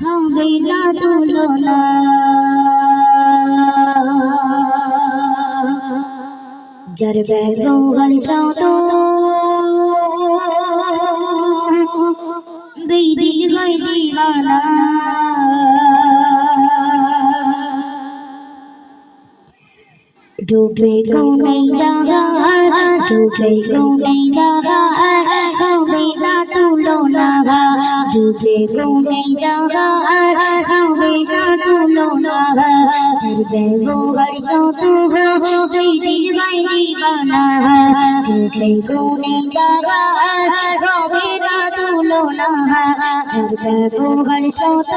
হবে না তুলনা যার ব্যবহার শত বেদিন হয় দিওয়ানা डूबे को नहीं जागा डूबे को नहीं जागा हवे ना तुलना डूबे को नहीं जागा हवे ना तुलना जर व्यवहार शत बेदिन হয় দিওয়ানা डूबे को नहीं जागा हवे ना तुलना जर व्यवहार शत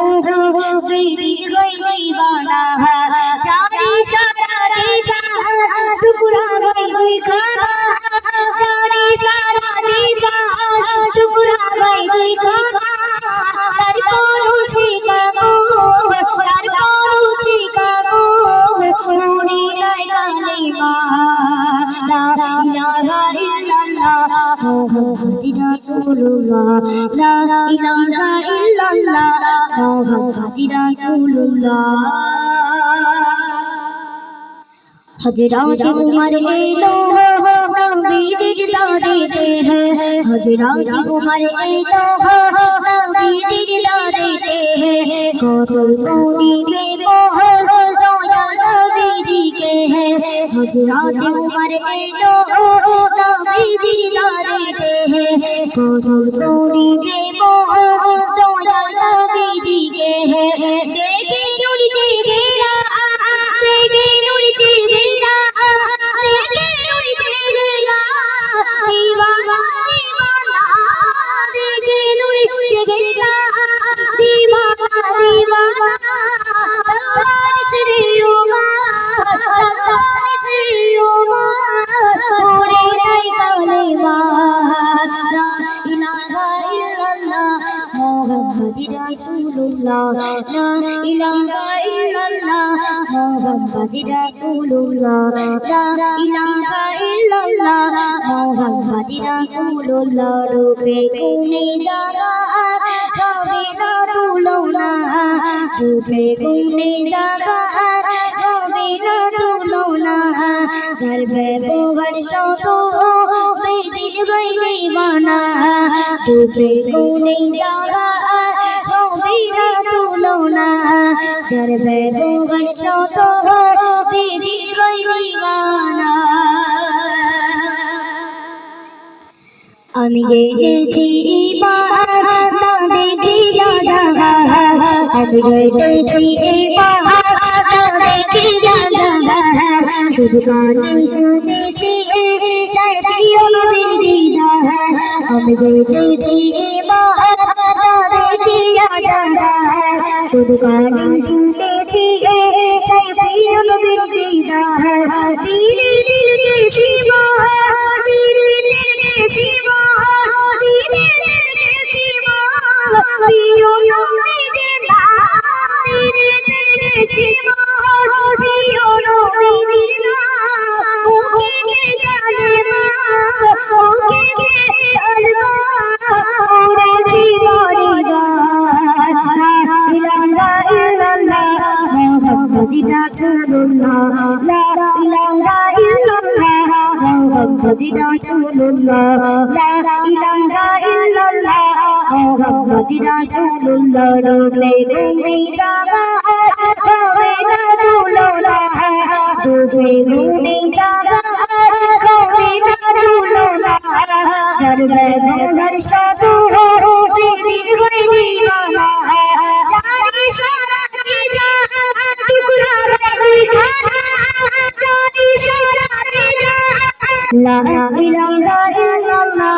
बेदिन হয় দিওয়ানা जारी सारा टुकड़ा भाई दुई खाना जारी सारा दीजा टुकड़ा भाई दुई खाना तार परुषी कागो मुड़ी लाई कालिमा ला इलाहा इल्लल्लाह मुहम्मदुर रसूलुल्लाह ला इलाहा इल्लल्लाह मुहम्मदुर रसूलुल्लाह हजरात उमर एलो नबीजिर देते हैं हजरात उमर एलो नबीजिर देते हैं कौतुल कोनी में मोहर दयाल नबीजी के हैं हजरात उमर एलो नबीजिर देते हैं कौतुल कोनी में मोहर दयाल नबीजी के हैं देखे नूर चेहरा देखे नूर चेहरा दीवाना दीवाना देखे नूर चेहरा दीवाना दीवाना तलवार चढ़ियो पूरे नहीं कलेमा ला इलाहा इल्लल्लाह मुहम्मदुर रसूलुल्लाह ला इलाहा इल्लल्लाह मुहम्मदुर रसूलुल्लाह ला इलाहा इल्लल्लाह मुहम्मदुर रसूलुल्लाह रूपे गुने जागा हवे ना तुलना रूपे गुने जागा हवे ना तुलना যার ব্যবহার শত বেদিন হয় দিওয়ানা ডুবে গুনে যাওয়া হবে না তুলনা যার ব্যবহার শত বেদিন হয় দিওয়ানা আমি গেছি বাহার না দেখিয়া জাগা আমি গেছি বাহার না দেখিয়া জাগা শুধু গানে শুনেছি চাই প্রিয় নবীর দিদার আমি গেছি বাহার না দেখিয়া জাগা শুধু গানে শুনেছি চাই প্রিয় নবীর দিদার দিলে দিল কে শিবা দিলে দিল কে শিবা দিলে দিল কে শিবা প্রিয় নবীর নাম দিলে দিল কে শিবা প্রিয় নবীর নাম ওকে কে কালেমা ওকে কে কালেমা ওরে জীবনীবা লা ইলাহা ইল্লাল্লাহ মুহাম্মদুর রাসূলুল্লাহ লা ইলাহা ইল্লাল্লাহ মুহাম্মদুর রাসূলুল্লাহ লা ইলাহা ইল্লাল্লাহ মুহাম্মদুর রাসূলুল্লাহ ডুবে গুনে যাওয়া হবে না তুলনা ডুবে গুনে যাওয়া হবে না তুলনা যার ব্যবহার শত বেদিন হয় দিওয়ানা জানি সারা দীজা টুকরা ভাই খানা জানি সারা দীজা লা ইলাহা ইল্লাল্লাহ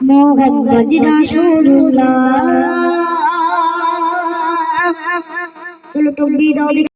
মুহাম্মদুর রাসূলুল্লাহ চলো তকবীর দাও।